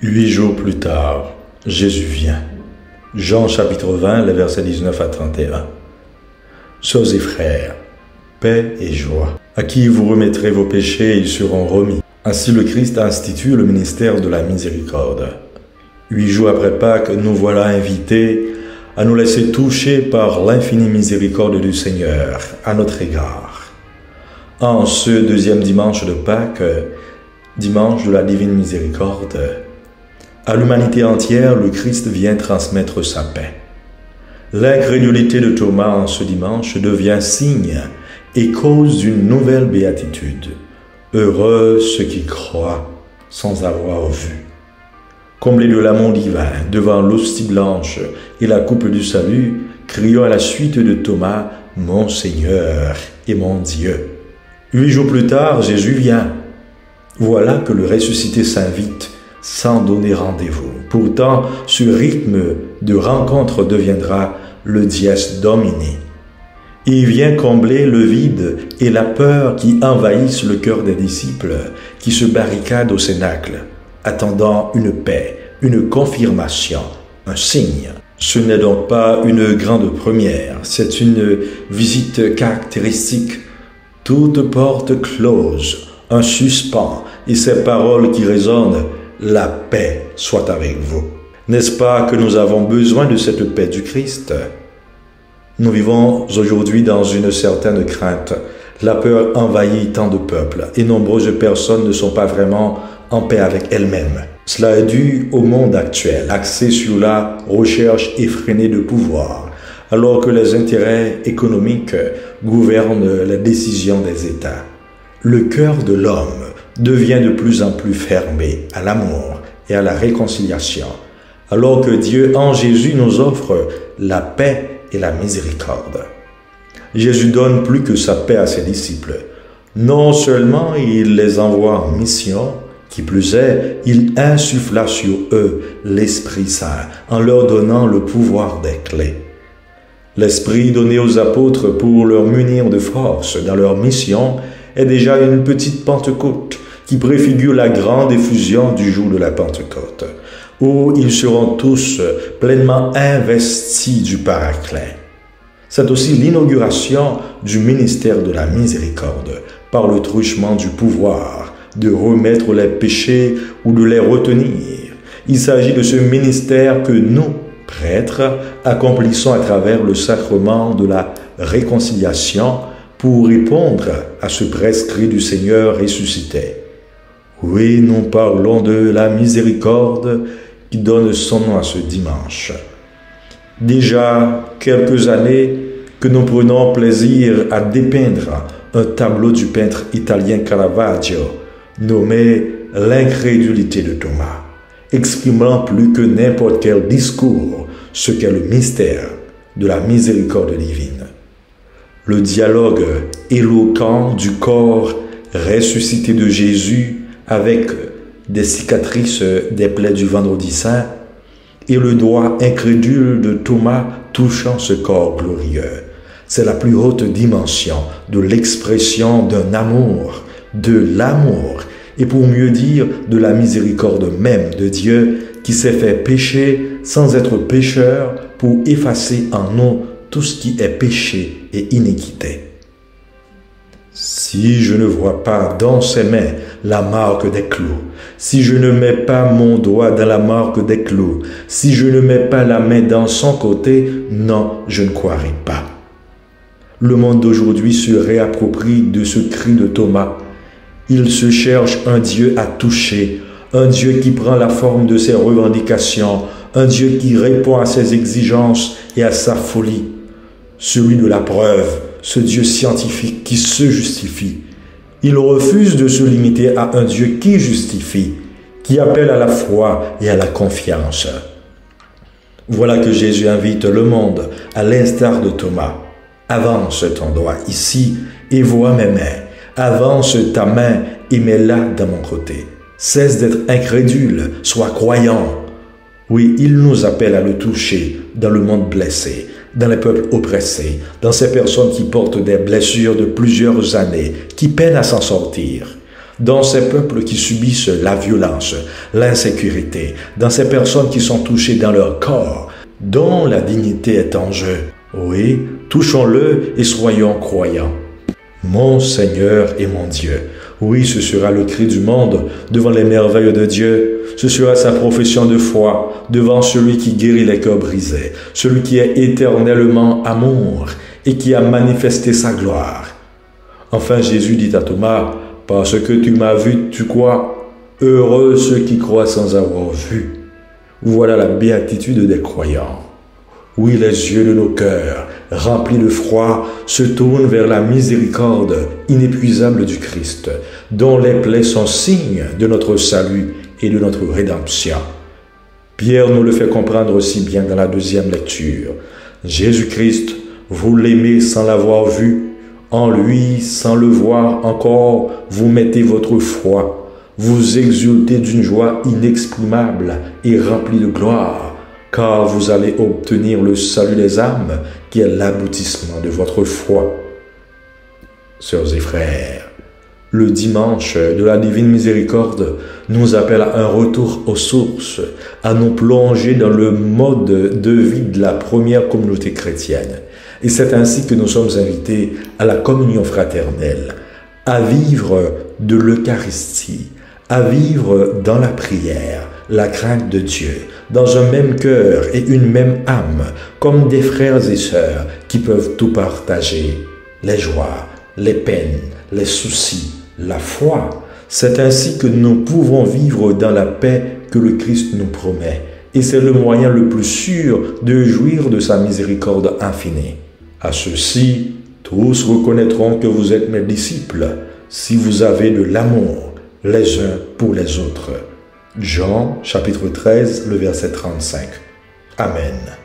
8 jours plus tard, Jésus vient. Jean chapitre 20, les versets 19 à 31. Sœurs et frères, paix et joie. À qui vous remettrez vos péchés, ils seront remis. Ainsi le Christ a institué le ministère de la miséricorde. 8 jours après Pâques, nous voilà invités à nous laisser toucher par l'infinie miséricorde du Seigneur à notre égard. En ce deuxième dimanche de Pâques, dimanche de la divine miséricorde, à l'humanité entière, le Christ vient transmettre sa paix. L'incrédulité de Thomas en ce dimanche devient signe et cause d'une nouvelle béatitude. Heureux ceux qui croient sans avoir vu. Comblés de l'amour divin, devant l'hostie blanche et la coupe du salut, crions à la suite de Thomas, « Mon Seigneur et mon Dieu ». 8 jours plus tard, Jésus vient. Voilà que le ressuscité s'invite sans donner rendez-vous. Pourtant, ce rythme de rencontre deviendra le dies domini. Il vient combler le vide et la peur qui envahissent le cœur des disciples qui se barricadent au cénacle, attendant une paix, une confirmation, un signe. Ce n'est donc pas une grande première, c'est une visite caractéristique. Toute porte close, un suspens et ces paroles qui résonnent, la paix soit avec vous. N'est-ce pas que nous avons besoin de cette paix du Christ? Nous vivons aujourd'hui dans une certaine crainte. La peur envahit tant de peuples et nombreuses personnes ne sont pas vraiment en paix avec elles-mêmes. Cela est dû au monde actuel, axé sur la recherche effrénée de pouvoir, alors que les intérêts économiques gouvernent les décisions des États. Le cœur de l'homme devient de plus en plus fermé à l'amour et à la réconciliation, alors que Dieu en Jésus nous offre la paix et la miséricorde. Jésus donne plus que sa paix à ses disciples. Non seulement il les envoie en mission, qui plus est, il insuffla sur eux l'Esprit Saint en leur donnant le pouvoir des clés. L'Esprit donné aux apôtres pour leur munir de force dans leur mission est déjà une petite Pentecôte qui préfigure la grande effusion du jour de la Pentecôte, où ils seront tous pleinement investis du Paraclet. C'est aussi l'inauguration du ministère de la miséricorde par le truchement du pouvoir de remettre les péchés ou de les retenir. Il s'agit de ce ministère que nous, prêtres, accomplissons à travers le sacrement de la réconciliation pour répondre à ce prescrit du Seigneur ressuscité. Oui, nous parlons de la miséricorde qui donne son nom à ce dimanche. Déjà quelques années que nous prenons plaisir à dépeindre un tableau du peintre italien Caravaggio nommé « L'incrédulité de Thomas », exprimant plus que n'importe quel discours ce qu'est le mystère de la miséricorde divine. Le dialogue éloquent du corps ressuscité de Jésus avec des cicatrices des plaies du vendredi saint et le doigt incrédule de Thomas touchant ce corps glorieux. C'est la plus haute dimension de l'expression d'un amour, de l'amour, et pour mieux dire, de la miséricorde même de Dieu qui s'est fait pécher sans être pécheur pour effacer en nous tout ce qui est péché et iniquité. Si je ne vois pas dans ses mains la marque des clous, si je ne mets pas mon doigt dans la marque des clous, si je ne mets pas la main dans son côté, non, je ne croirai pas. Le monde d'aujourd'hui se réapproprie de ce cri de Thomas. Il se cherche un Dieu à toucher, un Dieu qui prend la forme de ses revendications, un Dieu qui répond à ses exigences et à sa folie. Celui de la preuve, ce Dieu scientifique qui se justifie. Il refuse de se limiter à un Dieu qui justifie, qui appelle à la foi et à la confiance. Voilà que Jésus invite le monde, à l'instar de Thomas. Avance ton doigt ici et vois mes mains. Avance ta main et mets-la dans mon côté. Cesse d'être incrédule, sois croyant. Oui, il nous appelle à le toucher dans le monde blessé, dans les peuples oppressés, dans ces personnes qui portent des blessures de plusieurs années, qui peinent à s'en sortir. dans ces peuples qui subissent la violence, l'insécurité, dans ces personnes qui sont touchées dans leur corps, dont la dignité est en jeu. Oui, touchons-le et soyons croyants. Mon Seigneur et mon Dieu. Oui, ce sera le cri du monde devant les merveilles de Dieu. Ce sera sa profession de foi devant celui qui guérit les cœurs brisés, celui qui est éternellement amour et qui a manifesté sa gloire. Enfin, Jésus dit à Thomas, « Parce que tu m'as vu, tu crois. Heureux ceux qui croient sans avoir vu. » Voilà la béatitude des croyants. Oui, les yeux de nos cœurs, remplis de froid, se tournent vers la miséricorde inépuisable du Christ, dont les plaies sont signes de notre salut et de notre rédemption. Pierre nous le fait comprendre aussi bien dans la deuxième lecture. Jésus-Christ, vous l'aimez sans l'avoir vu, en lui, sans le voir encore, vous mettez votre foi, vous exultez d'une joie inexprimable et remplie de gloire, car vous allez obtenir le salut des âmes, qui est l'aboutissement de votre foi. Sœurs et frères, le dimanche de la divine miséricorde nous appelle à un retour aux sources, à nous plonger dans le mode de vie de la première communauté chrétienne. Et c'est ainsi que nous sommes invités à la communion fraternelle, à vivre de l'Eucharistie, à vivre dans la prière, la crainte de Dieu, dans un même cœur et une même âme, comme des frères et sœurs qui peuvent tout partager, les joies, les peines, les soucis, la foi. C'est ainsi que nous pouvons vivre dans la paix que le Christ nous promet. Et c'est le moyen le plus sûr de jouir de sa miséricorde infinie. À ceux-ci, tous reconnaîtront que vous êtes mes disciples, si vous avez de l'amour les uns pour les autres. Jean, chapitre 13, le verset 35. Amen.